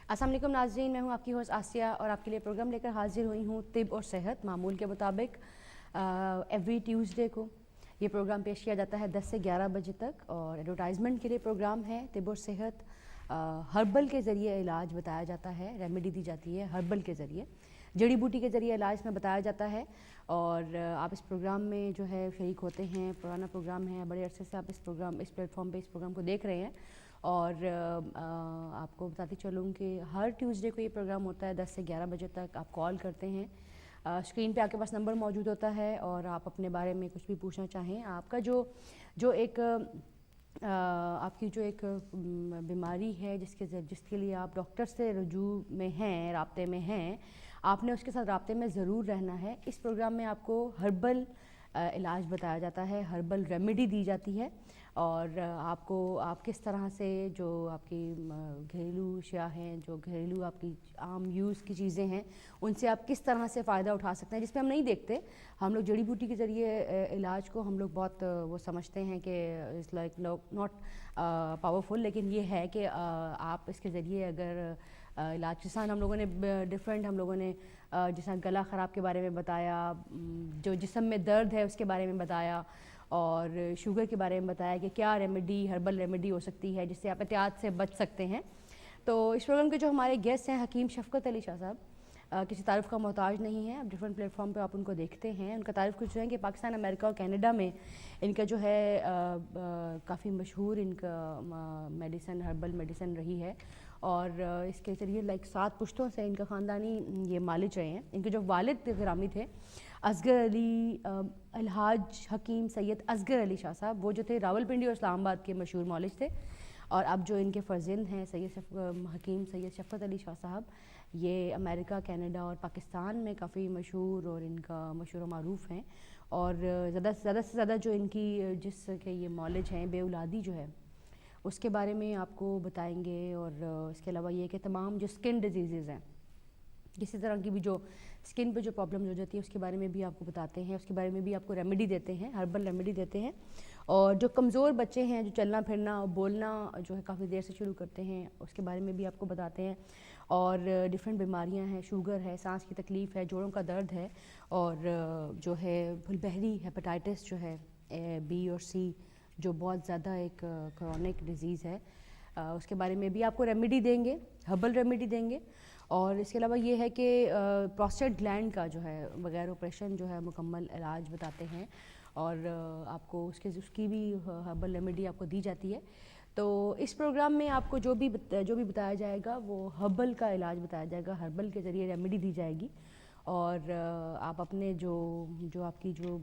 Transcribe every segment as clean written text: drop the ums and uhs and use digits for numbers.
अस्सलाम वालेकुम नाज़रीन, मैं हूं आपकी होस्ट आसिया और आपके लिए प्रोग्राम लेकर हाजिर हुई हूं तिब और सेहत। मामूल के मुताबिक एवरी ट्यूसडे को ये प्रोग्राम पेश किया जाता है 10 से 11 बजे तक और एडवर्टाइजमेंट के लिए प्रोग्राम है। तिब और सेहत हर्बल के ज़रिए इलाज बताया जाता है, रेमेडी दी जाती है हर्बल के ज़रिए, जड़ी बूटी के ज़रिए इलाज में बताया जाता है। और आप इस प्रोग्राम में जो है शरीक होते हैं। पुराना प्रोग्राम है, बड़े अरसे से आप इस प्लेटफॉर्म पे इस प्रोग्राम को देख रहे हैं। और आपको बताती चलूँ कि हर ट्यूसडे को ये प्रोग्राम होता है 10 से 11 बजे तक। आप कॉल करते हैं, स्क्रीन पे आपके पास नंबर मौजूद होता है और आप अपने बारे में कुछ भी पूछना चाहें। आपका जो एक आपकी जो एक बीमारी है जिसके लिए आप डॉक्टर से रुजू में हैं, राब्ते में हैं, आपने उसके साथ राब्ते में ज़रूर रहना है। इस प्रोग्राम में आपको हर्बल इलाज बताया जाता है, हर्बल रेमेडी दी जाती है और आप किस तरह से जो आपकी घरेलू अशिया हैं, जो घरेलू आपकी आम यूज़ की चीज़ें हैं, उनसे आप किस तरह से फ़ायदा उठा सकते हैं, जिसमें हम नहीं देखते। हम लोग जड़ी बूटी के ज़रिए इलाज को हम लोग बहुत वो समझते हैं कि इट्स लाइक नॉट पावरफुल, लेकिन ये है कि आप इसके ज़रिए अगर इलाज के साथ हम लोगों ने डिफरेंट हम लोगों ने जैसा गला ख़राब के बारे में बताया, जो जिस्म में दर्द है उसके बारे में बताया और शुगर के बारे में बताया कि क्या रेमेडी हर्बल रेमेडी हो सकती है जिससे आप एहतियात से बच सकते हैं। तो इस प्रोग्राम के जो हमारे गेस्ट हैं हकीम शफ़क़त अली शाह साहब, किसी तारीफ़ का मोहताज नहीं है। आप डिफरेंट प्लेटफॉर्म पे आप उनको देखते हैं। उनका तारीफ़ कुछ जो है कि पाकिस्तान, अमेरिका और कनाडा में इनका जो है काफ़ी मशहूर इनका मेडिसन हर्बल मेडिसन रही है और इसके ज़रिए लाइक 7 पुश्तों से इनका ख़ानदानी ये मालिज रहे हैं। इनके जो वालिद गिरामी थे असगर अली अलहाज हकीम सैयद असगर अली शाह साहब, वो जो थे रावलपिंडी और इस्लामाबाद के मशहूर मौलिज थे। और अब जो इनके फ़र्जंद हैं हकीम सैयद शफ़क़त अली शाह साहब, ये अमेरिका, कनाडा और पाकिस्तान में काफ़ी मशहूर और इनका मशहूर व मारूफ़ हैं। और ज़्यादा से ज़्यादा जो इनकी जिसके ये मौलिज हैं बेऔलादी जो है उसके बारे में आपको बताएंगे। और इसके अलावा ये कि तमाम जो स्किन डिजीज़ हैं, किसी तरह की भी जो स्किन पे जो प्रॉब्लम हो जाती है उसके बारे में भी आपको बताते हैं, उसके बारे में भी आपको रेमेडी देते हैं, हर्बल रेमेडी देते हैं। और जो कमज़ोर बच्चे हैं, जो चलना फिरना और बोलना जो है काफ़ी देर से शुरू करते हैं, उसके बारे में भी आपको बताते हैं। और डिफरेंट बीमारियां हैं, शुगर है, सांस की तकलीफ़ है, जोड़ों का दर्द है और जो है भूलबहरी हेपेटाइटिस जो है बी और सी, जो बहुत ज़्यादा एक क्रॉनिक डिज़ीज़ है, उसके बारे में भी आपको रेमेडी देंगे, हर्बल रेमेडी देंगे। और इसके अलावा ये है कि प्रोस्टेट ग्लैंड का जो है बग़ैर ऑपरेशन जो है मुकम्मल इलाज बताते हैं और आपको उसकी भी हर्बल रेमेडी आपको दी जाती है। तो इस प्रोग्राम में आपको जो भी बताया जाएगा वो हर्बल का इलाज बताया जाएगा, हर्बल के ज़रिए रेमेडी दी जाएगी। और आप अपने जो आपकी जो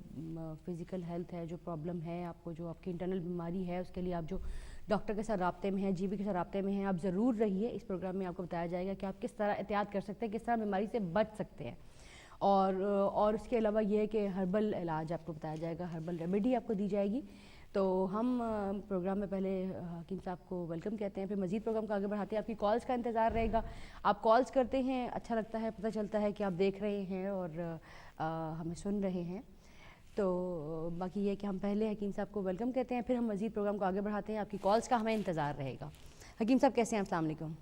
फ़िज़िकल हेल्थ है, जो प्रॉब्लम है, आपको जो आपकी इंटरनल बीमारी है, उसके लिए आप जो डॉक्टर के साथ राब्ते में हैं, जीबी के साथ राब्ते में हैं, आप ज़रूर रहिए। इस प्रोग्राम में आपको बताया जाएगा कि आप किस तरह एहतियात कर सकते हैं, किस तरह बीमारी से बच सकते हैं। और उसके अलावा ये है कि हर्बल इलाज आपको बताया जाएगा, हर्बल रेमेडी आपको दी जाएगी। तो हम प्रोग्राम में पहले हकीम साहब को वेलकम कहते हैं, फिर मज़ीद प्रोग्राम को आगे बढ़ाते हैं। आपकी कॉल्स का इंतज़ार रहेगा। आप कॉल्स करते हैं, अच्छा लगता है, पता चलता है कि आप देख रहे हैं और हमें सुन रहे हैं। तो बाकी ये कि हम पहले हकीम साहब को वेलकम कहते हैं, फिर हम मज़ीद प्रोग्राम को आगे बढ़ाते हैं। आपकी कॉल्स का हमें इंतज़ार रहेगा। हकीम साहब कैसे हैं? अस्सलाम वालेकुम।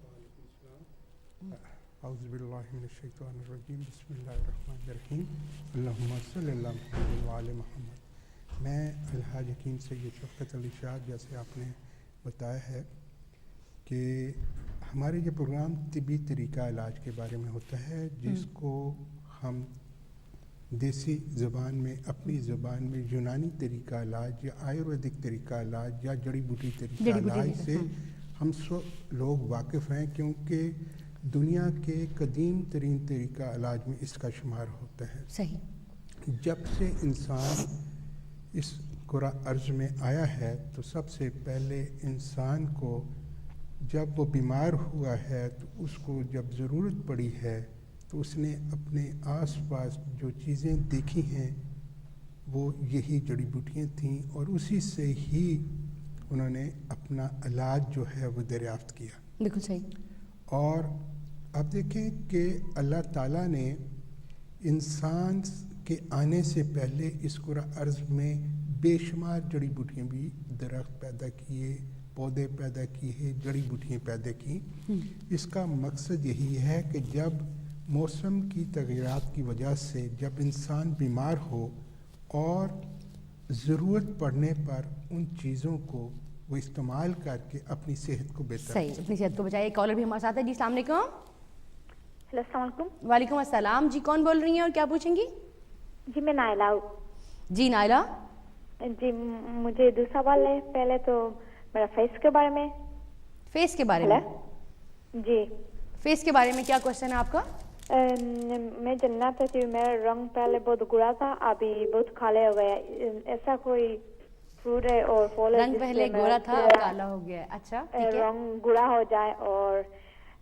औज़ुबिल्लाहि मिनश्शैतानिर्रजीम, बिस्मिल्लाहिर्रहमानिर्रहीम, अल्लाहुम्मा सल्लि अला मुहम्मद व आले मुहम्मद। मैं अलहाज हकीम सैयद शफ़क़त अली शाह, जैसे आपने बताया है कि हमारे ये प्रोग्राम तिबी तरीक़ा इलाज के बारे में होता है, जिसको हम देसी ज़बान में, अपनी ज़बान में यूनानी तरीक़ा इलाज या आयुर्वेदिक तरीक़ा इलाज या जड़ी बूटी तरीक़ा इलाज से हम सब लोग वाकिफ़ हैं, क्योंकि दुनिया के कदीम तरीन तरीक़ा इलाज में इसका शुमार होता है। सही। जब से इंसान इस कुरा अर्ज़ में आया है तो सबसे पहले इंसान को जब वो बीमार हुआ है तो उसको जब ज़रूरत पड़ी है तो उसने अपने आसपास जो चीज़ें देखी हैं वो यही जड़ी बूटियाँ थीं और उसी से ही उन्होंने अपना इलाज जो है वो दरियाफ़्त किया। बिल्कुल सही। और अब देखें कि अल्लाह ताला ने इंसान के आने से पहले इस कुरा अर्ज़ में बेशुमार जड़ी बूटियाँ भी दरख्त पैदा किए, पौधे पैदा किए, जड़ी बूटियाँ पैदा की। इसका मकसद यही है कि जब मौसम की तगयरात की वजह से जब इंसान बीमार हो और ज़रूरत पड़ने पर उन चीज़ों को वो इस्तेमाल करके अपनी सेहत को बेहतर सही, अपनी सेहत को बचाइए। कॉलर भी हमारे साथ है जी, अस्सलाम वालेकुम। हेलो, अस्सलाम वालेकुम। वालेकुम अस्सलाम जी, कौन बोल रही हैं और क्या पूछेंगी? जी मैं नायला हूँ। जी नायला, जी मुझे दूसरा सवाल है। पहले तो मेरा फेस के बारे में। फेस के बारे हेलो में? जी, फेस के बारे में क्या क्वेश्चन है आपका? मैं जानना चाहती हूँ, मेरा रंग पहले बहुत गोरा था, अभी बहुत काले हो गया। ऐसा कोई फ्रूट है और फल है रंग पहले गोरा था अब काला हो गया है। अच्छा ठीक है। रंग गोरा हो जाए। और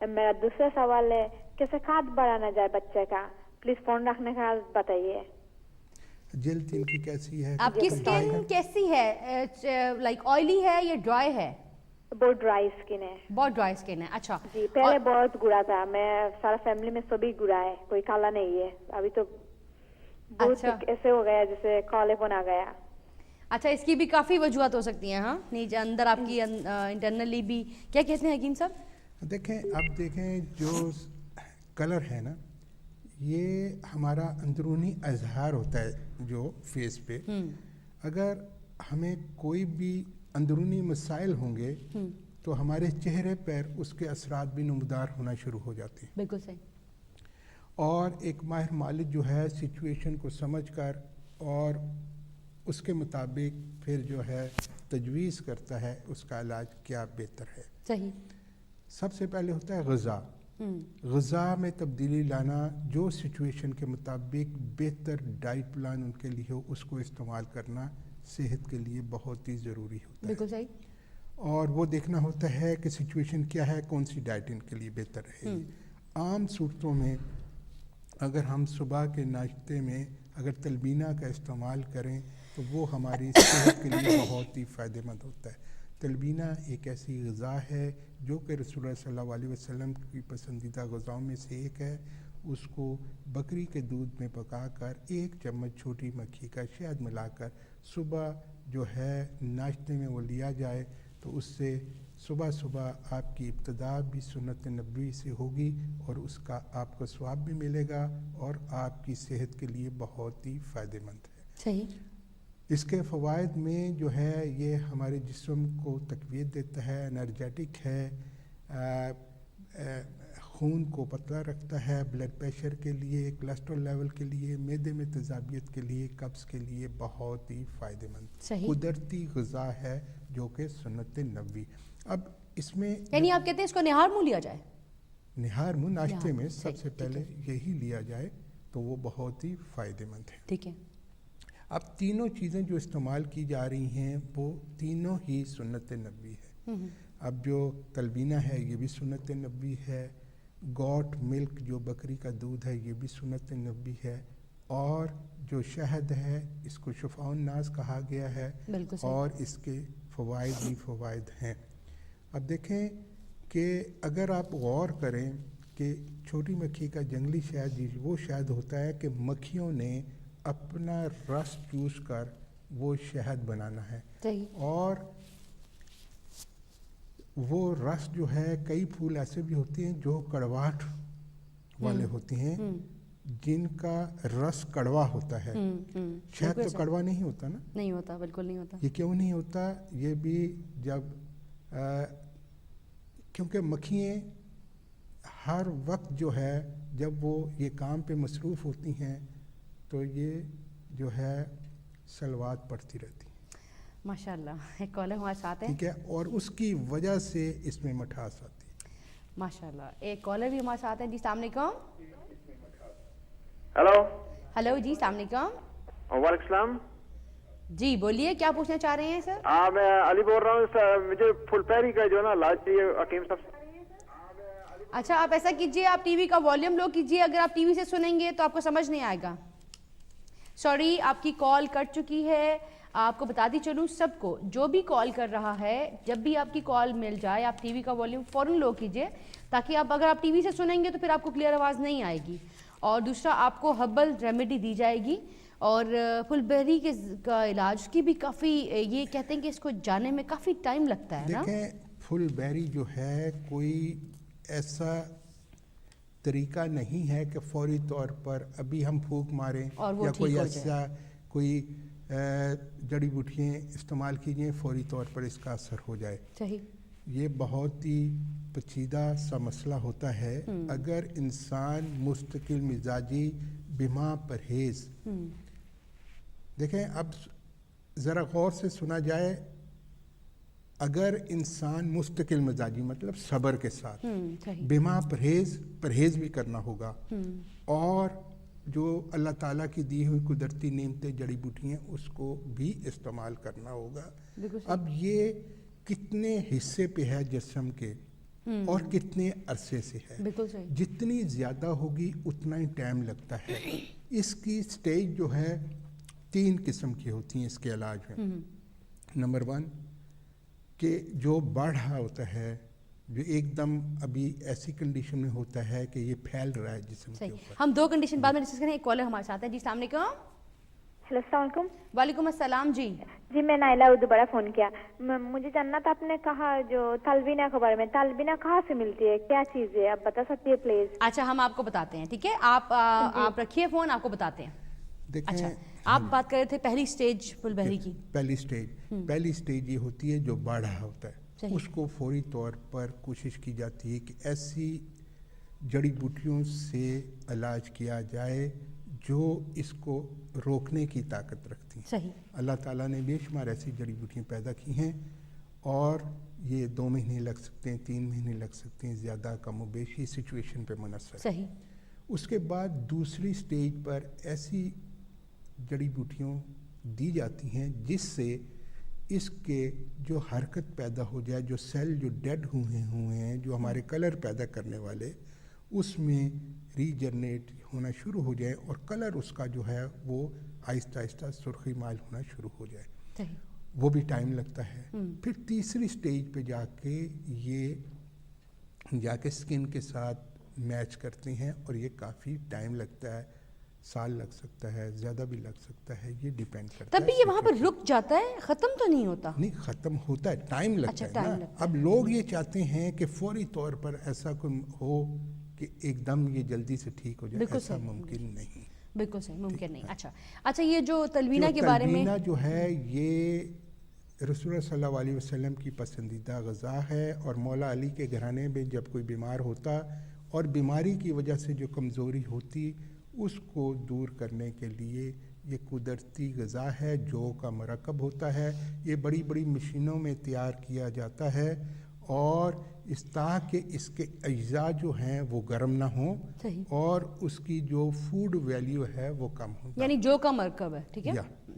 मेरा दूसरा सवाल है, कैसे खाद बढ़ाना जाए बच्चे का? प्लीज फोन रखने का बताइए। जल्द इनकी कैसी है? आपकी स्किन कैसी है? लाइक ऑयली है या ड्राई है? बहुत ड्राई स्किन है। बहुत ड्राई स्किन है। अच्छा जी, पहले बहुत गोरा था। मैं सारा फैमिली में सभी गोरा है, कोई काला नहीं है। अभी तो बहुत अच्छा। ऐसे हो गया जैसे कालेपन आ गया। अच्छा, इसकी भी काफ़ी वजूहत हो सकती हैं। हाँ, नीचे अंदर आपकी इंटरनली भी क्या कहते हैं हकीम साहब? देखें, अब देखें जो कलर है ना, ये हमारा अंदरूनी इजहार होता है जो फेस पे। अगर हमें कोई भी अंदरूनी मसाइल होंगे तो हमारे चेहरे पर उसके असरात भी नुमदार होना शुरू हो जाते हैं। बिल्कुल सही। और एक माहिर मालिक जो है सिचुएशन को समझकर और उसके मुताबिक फिर जो है तजवीज़ करता है उसका इलाज क्या बेहतर है। सही। सबसे पहले होता है ग़िज़ा। ग़िज़ा में तब्दीली लाना, जो सिचुएशन के मुताबिक बेहतर डाइट प्लान उनके लिए हो उसको इस्तेमाल करना सेहत के लिए बहुत ही ज़रूरी होता है। बिल्कुल सही। और वो देखना होता है कि सिचुएशन क्या है, कौन सी डाइट इनके लिए बेहतर रहेगी। आम सूरतों में अगर हम सुबह के नाश्ते में अगर तलबीना का इस्तेमाल करें तो वो हमारी सेहत के लिए बहुत ही फ़ायदेमंद होता है। तलबीना एक ऐसी ग़िज़ा है जो कि रसूलुल्लाह सल्लल्लाहु अलैहि वसल्लम की पसंदीदा ग़िज़ाओं में से एक है। उसको बकरी के दूध में पकाकर 1 चम्मच छोटी मक्खी का शहद मिलाकर सुबह जो है नाश्ते में वो लिया जाए तो उससे सुबह सुबह आपकी इब्तिदा भी सुन्नत नबवी से होगी और उसका आपको सवाब भी मिलेगा और आपकी सेहत के लिए बहुत ही फ़ायदेमंद है। सही। इसके फ़वाइद में जो है ये हमारे जिस्म को तक़वियत देता है, एनर्जेटिक है, खून को पतला रखता है, ब्लड प्रेशर के लिए, कोलेस्ट्रॉल लेवल के लिए, मैदे में तेज़ाबियत के लिए, कब्ज़ के लिए बहुत ही फ़ायदेमंद कुदरती ग़िज़ा है जो कि सुन्नत नबवी। अब इसमें यानी आप कहते हैं इसको निहार मुँह लिया जाए? निहार मुँह नाश्ते में सबसे पहले यही लिया जाए तो वो बहुत ही फ़ायदेमंद है। ठीक है। अब तीनों चीज़ें जो इस्तेमाल की जा रही हैं वो तीनों ही सुन्नत नबवी है। अब जो तलबीना है ये भी सुन्नत नबवी है, गॉट मिल्क जो बकरी का दूध है ये भी सुन्नत नबवी है, और जो शहद है इसको शिफाउन नास कहा गया है और इसके फ़वाइद ही फ़वाइद हैं। अब देखें कि अगर आप गौर करें कि छोटी मक्खी का जंगली शहद वो शहद होता है कि मक्खियों ने अपना रस चूस कर वो शहद बनाना है। और वो रस जो है, कई फूल ऐसे भी होते हैं जो कड़वाहट वाले होते हैं जिनका रस कड़वा होता है। शहद तो कड़वा नहीं होता ना? नहीं होता, बिल्कुल नहीं होता। ये क्यों नहीं होता? ये भी जब क्योंकि मक्खियाँ हर वक्त जो है जब वो ये काम पे मसरूफ़ होती हैं तो ये जो है सलवात पढ़ती रहती है। माशाल्लाह। एक कॉलर हमारे साथ है। ठीक है, और उसकी वजह से इसमें मिठास आती है। माशाल्लाह। एक कॉलर भी हमारे साथ है जी, अस्सलाम वालेकुम। हेलो। हेलो जी, अस्सलाम वालेकुम। वालेकुम सलाम। जी बोलिए, क्या पूछना चाह रहे हैं सर? मैं अली बोल रहा हूँ। मुझे फुलपैरी का जो ना इलाज चाहिए हकीम साहब से। अच्छा, आप ऐसा कीजिए, आप टीवी का वॉल्यूम लो कीजिए। अगर आप टीवी से सुनेंगे तो आपको समझ नहीं आएगा। सॉरी, आपकी कॉल कट चुकी है। आपको बताती चलूँ सबको, जो भी कॉल कर रहा है, जब भी आपकी कॉल मिल जाए आप टीवी का वॉल्यूम फ़ौरन लो कीजिए, ताकि आप अगर आप टीवी से सुनेंगे तो फिर आपको क्लियर आवाज़ नहीं आएगी। اور دوسرا آپ کو ہربل ریمیڈی دی جائے گی. اور پھل بہری کا علاج کی بھی کافی یہ کہتے ہیں کہ اس کو جانے میں کافی ٹائم لگتا ہے نا. دیکھیں پھل بہری جو ہے کوئی ایسا طریقہ نہیں ہے کہ فوری طور پر ابھی ہم پھونک ماریں یا کوئی ایسا کوئی جڑی بوٹیاں استعمال کیجئیں فوری طور پر اس کا اثر ہو جائے. صحیح. یہ بہت ہی پیچیدہ سا مسئلہ ہوتا ہے. اگر انسان مستقل مزاجی بما پرہیز، دیکھیں اب ذرا غور سے سنا جائے، اگر انسان مستقل مزاجی مطلب صبر کے ساتھ بما پرہیز بھی کرنا ہوگا، اور جو اللہ تعالیٰ کی دی ہوئی قدرتی نعمتیں جڑی بوٹیاں اس کو بھی استعمال کرنا ہوگا. اب یہ کتنے حصے پہ ہے جسم کے اور کتنے عرصے سے ہے، جتنی زیادہ ہوگی اتنا ہی ٹائم لگتا ہے. اس کی سٹیج جو ہے 3 قسم کی ہوتی ہیں اس کے علاج میں. نمبر 1 کہ جو بڑھ رہا ہوتا ہے، جو ایک دم ابھی ایسی کنڈیشن میں ہوتا ہے کہ یہ پھیل رہا ہے جسم کے اوپر. ہم 2 کنڈیشن بعد میں ڈسکس کریں. ایک کالر ہمارے ساتھ ہے. جی السلام علیکم. ہیلو السلام علیکم. وعلیکم السلام. جی میں نائلہ دوبارہ فون کیا. مجھے جاننا تھا، آپ نے کہا جو تلبینہ کے بارے میں، تلبینہ کہاں سے ملتی ہے، کیا چیز ہے، آپ بتا سکتی ہے پلیز؟ اچھا ہم آپ کو بتاتے ہیں، ٹھیک ہے. آپ رکھیے فون، آپ کو بتاتے ہیں. اچھا آپ بات کر رہے تھے پہلی سٹیج پھل بہری کی. پہلی سٹیج یہ ہوتی ہے جو بڑھ رہا ہوتا ہے. اس کو فوری طور پر کوشش کی جاتی ہے کہ ایسی جڑی بوٹیوں سے علاج کیا جائے جو اس کو روکنے کی طاقت رکھتی ہیں. صحیح. اللہ تعالیٰ نے بے شمار ایسی جڑی بوٹیاں پیدا کی ہیں، اور یہ 2 مہینے لگ سکتے ہیں، 3 مہینے لگ سکتے ہیں، زیادہ کم و بیشی سچویشن پہ منحصر. صحیح. اس کے بعد دوسری سٹیج پر ایسی جڑی بوٹیاں دی جاتی ہیں جس سے اس کے جو حرکت پیدا ہو جائے، جو سیل جو ڈیڈ ہوئے ہیں، جو ہمارے کلر پیدا کرنے والے، اس میں ریجنریٹ ہونا شروع ہو جائے، اور کلر اس کا جو ہے وہ آہستہ آہستہ سرخی مائل ہونا شروع ہو جائے. صحیح. وہ بھی ٹائم لگتا ہے. پھر تیسری سٹیج پہ جا کے سکن کے ساتھ میچ کرتے ہیں، اور یہ کافی ٹائم لگتا ہے. سال لگ سکتا ہے، زیادہ بھی لگ سکتا ہے، یہ ڈیپینڈ کرتا ہے. تب بھی یہ وہاں پر رک جاتا ہے، ختم تو نہیں ہوتا؟ نہیں، ختم ہوتا ہے، ٹائم لگتا ہے نا. اب لوگ یہ چاہتے ہیں کہ فوری طور پر ایسا کوئی ہو کہ ایک دم یہ جلدی سے ٹھیک ہو جائے. ایسا ممکن نہیں. بالکل صحیح، ممکن نہیں. اچھا یہ جو تلبینہ کے بارے میں جو ہے، یہ رسول اللہ صلی اللہ علیہ وسلم کی پسندیدہ غذا ہے. اور مولا علی کے گھرانے میں جب کوئی بیمار ہوتا اور بیماری کی وجہ سے جو کمزوری ہوتی، اس کو دور کرنے کے لیے یہ قدرتی غذا ہے، جو کا مرکب ہوتا ہے. یہ بڑی بڑی مشینوں میں تیار کیا جاتا ہے، اور اس تاکہ اس کے اجزاء جو ہیں وہ گرم نہ ہوں، اور اس کی جو فوڈ ویلیو ہے وہ کم ہو، یعنی جو کا مرکب ہے. ٹھیک ہے.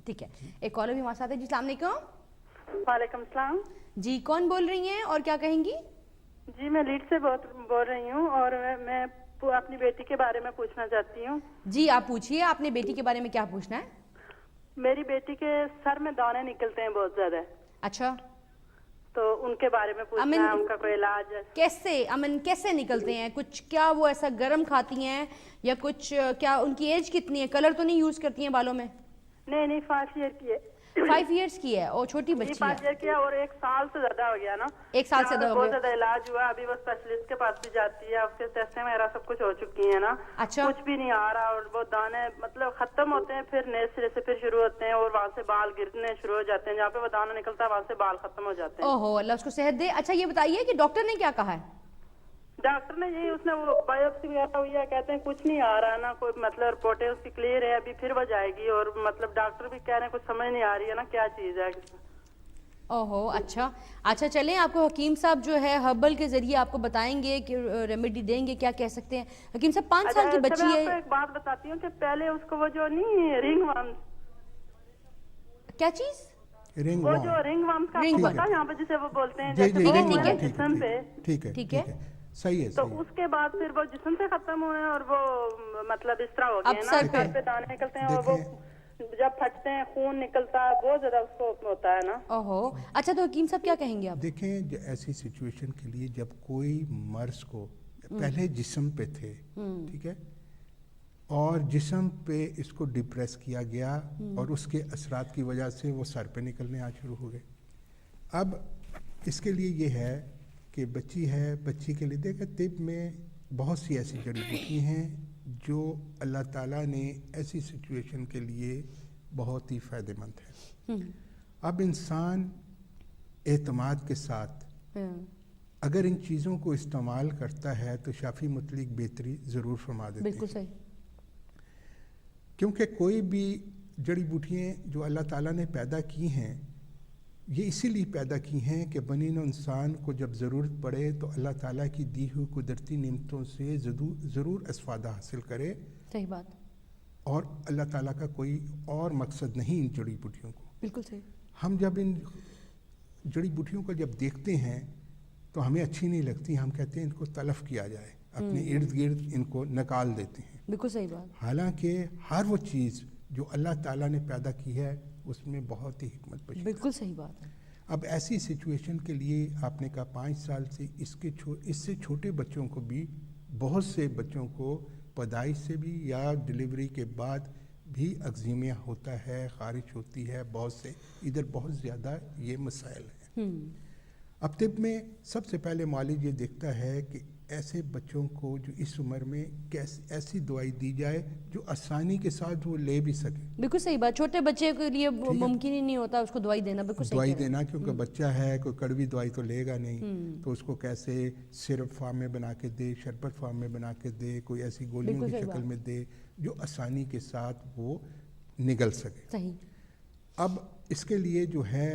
ٹھیک ہے. ایک کالر بھی ہمارے ساتھ ہے. جی السلام علیکم. وعلیکم السلام. جی کون بول رہی ہیں اور کیا کہیں گی؟ جی میں لیڈ سے بول رہی ہوں، اور میں اپنی بیٹی کے بارے میں پوچھنا چاہتی ہوں. جی آپ پوچھیے، آپ نے بیٹی کے بارے میں کیا پوچھنا ہے؟ میری بیٹی کے سر میں دانے نکلتے ہیں بہت زیادہ. اچھا. تو ان کے بارے میں پوچھنا ہے، ان کا کوئی علاج ہے؟ کیسے نکلتے ہیں؟ کچھ کیا وہ ایسا گرم کھاتی ہیں یا کچھ؟ کیا ان کی ایج کتنی ہے؟ کلر تو نہیں یوز کرتی ہیں بالوں میں؟ نہیں 5 ایئر کی ہے. 5 ایئرس کی ہے، اور چھوٹی بچی ہے. 5 ایئر کی ہے، اور 1 سال سے زیادہ ہو گیا نا. 1 سال سے زیادہ ہو گیا. بہت زیادہ علاج ہوا. ابھی وہ اسپیشلسٹ کے پاس بھی جاتی ہے، اس کے ٹیسٹیں وغیرہ سب کچھ ہو چکی ہیں نا. اچھا. کچھ بھی نہیں آ رہا، اور وہ دانے مطلب ختم ہوتے ہیں، پھر نئے سرے سے پھر شروع ہوتے ہیں، اور وہاں سے بال گرنے شروع ہو جاتے ہیں. جہاں پہ وہ دانا نکلتا ہے وہاں سے بال ختم ہو جاتے ہیں. اوہو، اللہ اس کو صحت دے. اچھا یہ بتائیے کہ ڈاکٹر نے کیا کہا ہے؟ ڈاکٹر نے یہی، اس نے وہ بایوپسی وغیرہ ہوئی ہے، کہتے ہیں کچھ نہیں آ رہا نا، کوئی مطلب رپورٹیں اس کی کلیئر ہے. ابھی پھر وہ جائے گی، اور مطلب ڈاکٹر بھی کہہ رہے ہیں کچھ سمجھ نہیں آ رہی ہے نا کیا چیز ہے. اوہو. اچھا چلیں، آپ کو حکیم صاحب جو ہے ہربل کے ذریعے آپ کو بتائیں گے کہ ریمیڈی دیں گے. کیا کہہ سکتے ہیں حکیم صاحب؟ 5 سال کی بچی ہے. میں ایک بات بتاتی ہوں کہ پہلے اس کو وہ جو نہیں رنگ وارم، کیا چیز؟ وہ جو رنگ وارم کا پتا یہاں پہ جسے وہ بولتے ہیں جسم پہ. ٹھیک ہے. صحیح ہے. تو اس کے بعد پھر وہ جسم سے ختم ہوئے، اور وہ مطلب اس طرح ہو گئے نا، سر پہ دانے نکلتے ہیں، اور وہ جب پھٹتے ہیں خون نکلتا ہے، بہت زیادہ اس کو ہوتا ہے نا. اوہو. اچھا تو حکیم صاحب کیا کہیں گے آپ؟ دیکھیں، ایسی سچویشن کے لیے جب کوئی مرض کو پہلے جسم پہ تھے، ٹھیک ہے، اور جسم پہ اس کو ڈپریس کیا گیا اور اس کے اثرات کی وجہ سے وہ سر پہ نکلنے شروع ہو گئے. اب اس کے لیے یہ ہے کہ بچی ہے، بچی کے لیے دیکھیں طب میں بہت سی ایسی جڑی بوٹی ہیں جو اللہ تعالیٰ نے ایسی سچویشن کے لیے بہت ہی فائدہ مند ہے. اب انسان اعتماد کے ساتھ اگر ان چیزوں کو استعمال کرتا ہے تو شافی متعلق بہتری ضرور فرما دیتے ہیں. بالکل صحیح. کیونکہ کوئی بھی جڑی بوٹیاں جو اللہ تعالیٰ نے پیدا کی ہیں یہ اسی لیے پیدا کی ہیں کہ بنی نوع انسان کو جب ضرورت پڑے تو اللہ تعالیٰ کی دی ہوئی قدرتی نعمتوں سے ضرور استفادہ حاصل کرے. صحیح بات. اور اللہ تعالیٰ کا کوئی اور مقصد نہیں ان جڑی بوٹیوں کو. بالکل صحیح. ہم جب ان جڑی بوٹیوں کو جب دیکھتے ہیں تو ہمیں اچھی نہیں لگتی، ہم کہتے ہیں ان کو تلف کیا جائے، اپنے ارد گرد ان کو نکال دیتے ہیں. بالکل صحیح بات. حالانکہ ہر وہ چیز جو اللہ تعالیٰ نے پیدا کی ہے اس میں بہت ہی حکمت بچی. بالکل صحیح بات ہے. اب ایسی سچویشن کے لیے آپ نے کہا 5 سال سے اس سے چھوٹے بچوں کو بھی، بہت سے بچوں کو پیدائش سے بھی یا ڈلیوری کے بعد بھی اگزیمیا ہوتا ہے، خارش ہوتی ہے، بہت سے ادھر بہت زیادہ یہ مسائل ہیں. اب طب میں سب سے پہلے معالج یہ دیکھتا ہے کہ ایسے بچوں کو جو اس عمر میں ایسی دوائی دی جائے جو آسانی کے ساتھ وہ لے بھی سکے. بالکل صحیح بات. چھوٹے بچے کے لیے ممکن ہی نہیں ہوتا اس کو دوائی دینا. بالکل صحیح. دوائی دینا کیونکہ بچہ ہے، کوئی کڑوی دوائی تو لے گا نہیں، تو اس کو کیسے سرپ فارم میں بنا کے دے، شربت فارم میں بنا کے دے، کوئی ایسی گولیوں کی شکل میں دے جو آسانی کے ساتھ وہ نگل سکے. صحیح. اب اس کے لیے جو ہے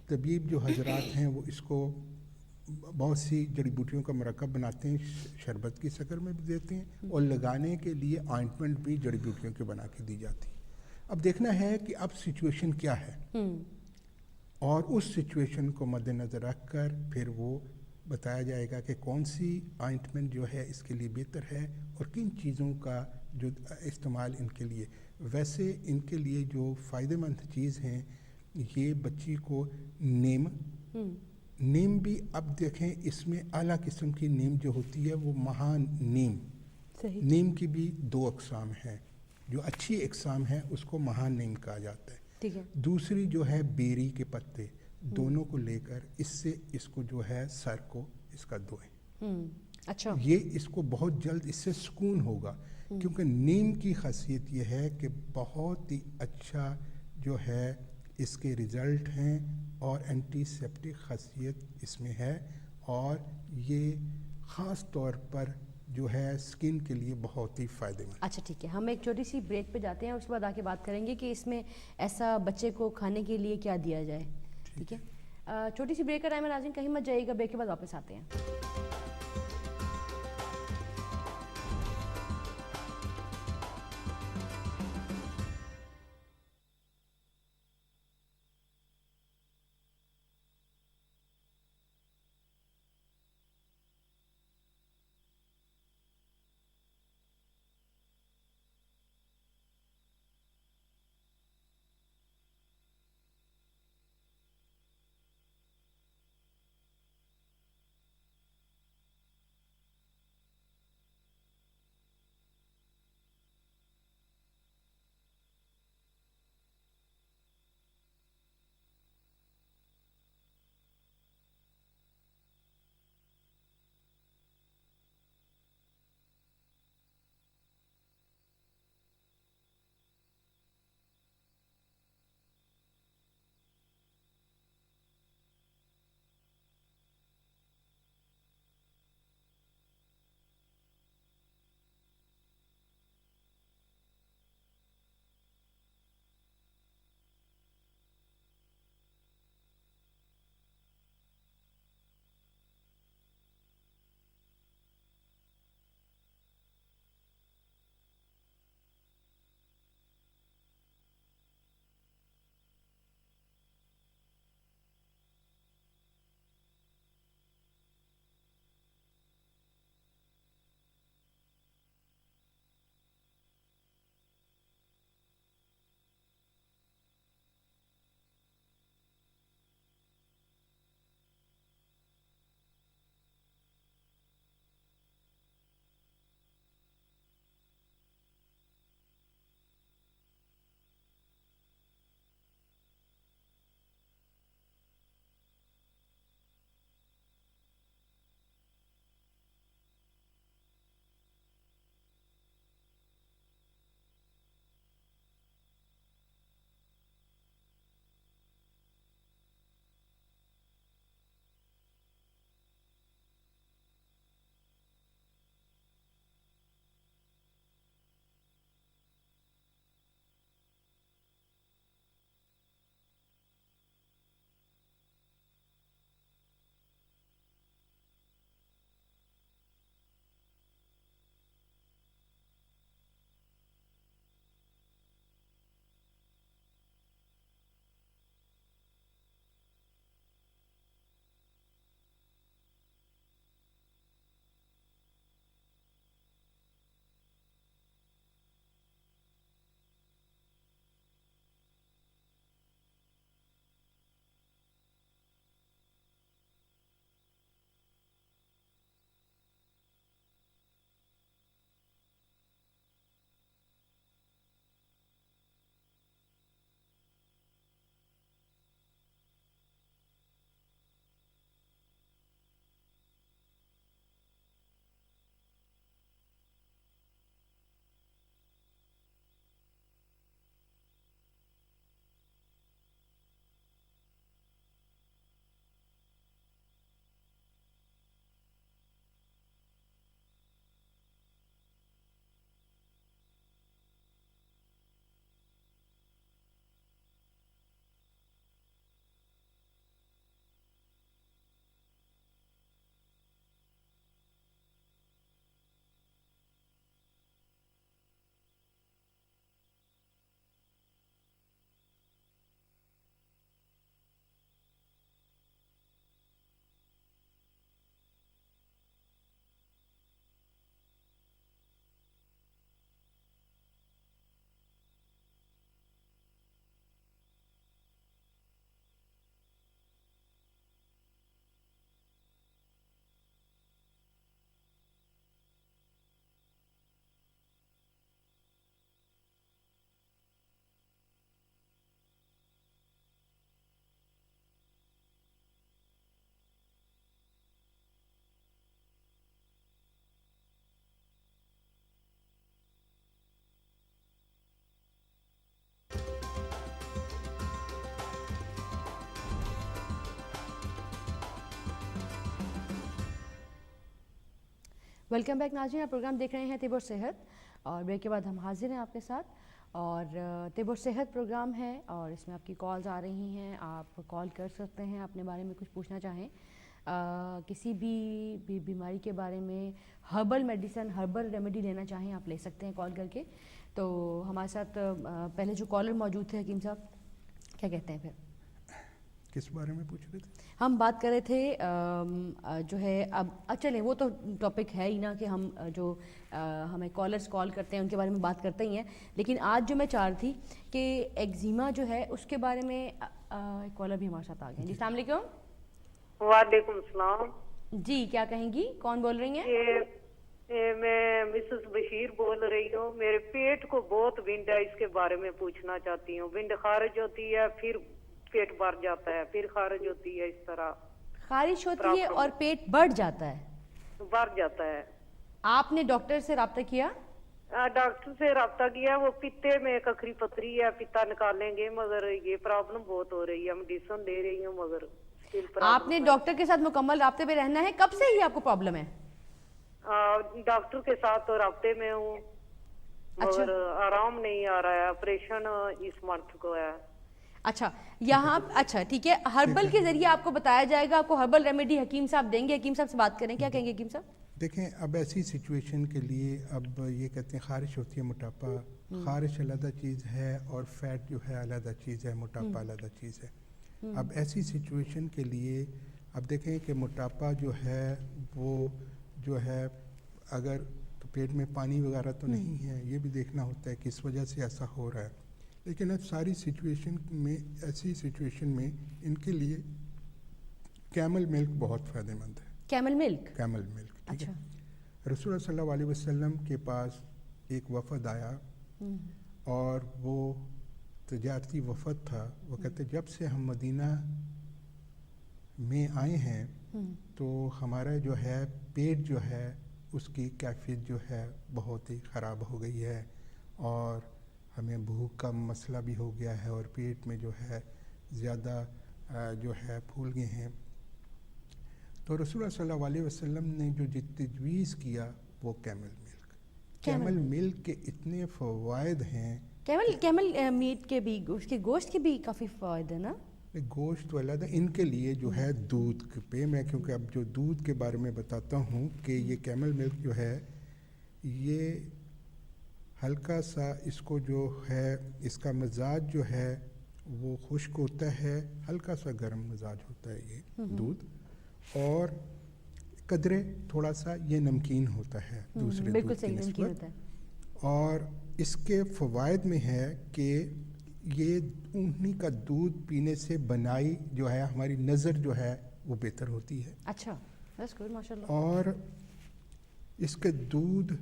طبیب جو حضرات ہیں وہ اس کو بہت سی جڑی بوٹیوں کا مرکب بناتے ہیں، شربت کی شکل میں بھی دیتے ہیں، اور لگانے کے لیے آئنٹمنٹ بھی جڑی بوٹیوں کے بنا کے دی جاتی ہے. اب دیکھنا ہے کہ اب سچویشن کیا ہے اور اس سچویشن کو مد نظر رکھ کر پھر وہ بتایا جائے گا کہ کون سی آئنٹمنٹ جو ہے اس کے لیے بہتر ہے اور کن چیزوں کا جو استعمال ان کے لیے. ویسے ان کے لیے جو فائدہ مند چیز ہیں یہ بچی کو نیم بھی، اب دیکھیں اس میں اعلیٰ قسم کی نیم جو ہوتی ہے وہ مہان نیم. نیم کی بھی 2 اقسام ہیں. جو اچھی اقسام ہے اس کو مہان نیم کہا جاتا ہے. ٹھیک ہے. دوسری جو ہے بیری کے پتے، دونوں کو لے کر اس کو جو ہے سر کو اس کا دھوئیں. اچھا. یہ اس کو بہت جلد اس سے سکون ہوگا کیونکہ نیم کی خاصیت یہ ہے کہ بہت ہی اچھا جو ہے اس کے رزلٹ ہیں اور اینٹی سیپٹک خاصیت اس میں ہے، اور یہ خاص طور پر جو ہے اسکن کے لیے بہت ہی فائدہ مند. اچھا ٹھیک ہے. ہم ایک چھوٹی سی بریک پہ جاتے ہیں، اس کے بعد آ کے بات کریں گے کہ اس میں ایسا بچے کو کھانے کے لیے کیا دیا جائے. ٹھیک ہے. چھوٹی سی بریک کا ٹائم ہے ناظرین، کہیں مت جائیے گا، بریک کے بعد واپس آتے ہیں. वेलकम बैक नाज़रीन, आप प्रोग्राम देख रहे हैं तिब और सेहत और ब्रेक के बाद हम हाजिर हैं आपके साथ। और तिब और सेहत प्रोग्राम है और इसमें आपकी कॉल्स आ रही हैं, आप कॉल कर सकते हैं अपने बारे में कुछ पूछना चाहें, किसी भी बीमारी के बारे में हर्बल मेडिसिन, हर्बल रेमेडी लेना चाहें आप ले सकते हैं कॉल करके। तो हमारे साथ पहले जो कॉलर मौजूद थे हकीम साहब, क्या कहते हैं? फिर किस बारे में पूछ रहे थे? हम बात कर रहे थे जो है, अब चलें वो तो टॉपिक है ही ना कि हम जो हमें कॉलर्स कॉल करते हैं उनके बारे में बात करते ही हैं, लेकिन आज जो मैं चाह रही थी कि एक्जिमा जो है उसके बारे में एक कॉलर भी हमारे साथ आ गए हैं। जी अस्सलाम वालेकुम। वालेकुम सलाम जी, क्या कहेंगी, कौन बोल रही हैं? ये मैं मिसेस बशीर बोल रही हूँ। मेरे पेट को बहुत विंड है, इसके बारे में पूछना चाहती हूँ। विंड खारिज होती है, फिर पेट भर जाता है, फिर खारिज होती है, इस तरह खारिश होती है और पेट बढ़ जाता है, भर जाता है। आपने डॉक्टर से रब्ता किया? डॉक्टर से रब्ता किया, वो पित्ते में कखरी पथरी है, पित्ता निकालेंगे, मगर ये प्रॉब्लम बहुत हो रही है। मेडिसिन दे रही हूँ मगर आपने डॉक्टर के साथ मुकम्मल राब्ते पे रहना है। कब से ही आपको प्रॉब्लम है? डॉक्टर के साथ तो राब्ते में हूँ, मगर आराम नहीं आ रहा है। ऑपरेशन इस मंथ को है। अच्छा, यहाँ अच्छा ठीक है, हर्बल के जरिए आपको बताया जाएगा, आपको हर्बल रेमेडी हकीम साहब देंगे। हकीम साहब से बात करें, क्या कहेंगे हकीम साहब? देखें, अब ऐसी सिचुएशन के लिए अब ये कहते हैं खारिश होती है, मोटापा। खारिश अलग चीज़ है और फैट जो है अलग चीज़ है, मोटापा अलग चीज़ है। अब ऐसी सिचुएशन के लिए अब देखें कि मोटापा जो है वो जो है अगर तो पेट में पानी वगैरह तो नहीं है, ये भी देखना होता है किस वजह से ऐसा हो रहा है। लेकिन अब सारी सिचुएशन में, ऐसी सिचुएशन में इनके लिए कैमल मिल्क बहुत फ़ायदेमंद है। Camel milk? कैमल मिल्क, ठीक अच्छा। है। रसूल सल्लल्लाहु अलैहि वसल्लम के पास एक वफ़द आया और वो तजारती वफ़द था। वो कहते जब से हम मदीना में आए हैं तो हमारा जो है पेट जो है उसकी कैफियत जो है बहुत ही ख़राब हो गई है और हमें भूख का मसला भी हो गया है और पेट में जो है ज़्यादा जो है फूल गए हैं। तो रसूल सल्लल्लाहु अलैहि वसल्लम ने जो तजवीज़ किया वो कैमल मिल्क। कैमल मिल्क के इतने फ़वाइद हैं। कैमल मीट के भी, उसके गोश्त के भी काफ़ी फ़ायदे है ना? गोश्त वाला था इनके लिए जो है दूध पे मैं, क्योंकि अब जो दूध के बारे में बताता हूँ कि ये कैमल मिल्क जो है ये हल्का सा इसको जो है इसका मजाज जो है वो खुश्क होता है, हल्का सा गर्म मजाज होता है ये दूध, और कदरे थोड़ा सा ये नमकीन होता है दूसरे बिल्कुल दूध की सही, नमकीन होता निस्बत। है। और इसके फ़वाइद में है कि ये ऊँटनी का दूध पीने से बनाई जो है हमारी नज़र जो है वो बेहतर होती है। अच्छा, दैट्स गुड, माशाल्लाह। और इसके दूध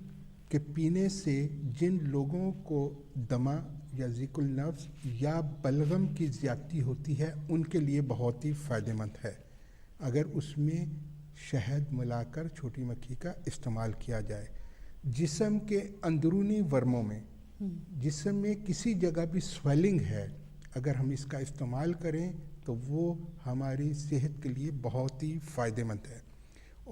के पीने से जिन लोगों को दमा या ज़िकुल नफ्स या बलगम की ज़्यादती होती है उनके लिए बहुत ही फ़ायदेमंद है अगर उसमें शहद मिलाकर छोटी मक्खी का इस्तेमाल किया जाए। जिस्म के अंदरूनी वर्मों में, जिस्म में किसी जगह भी स्वेलिंग है, अगर हम इसका इस्तेमाल करें तो वो हमारी सेहत के लिए बहुत ही फ़ायदेमंद है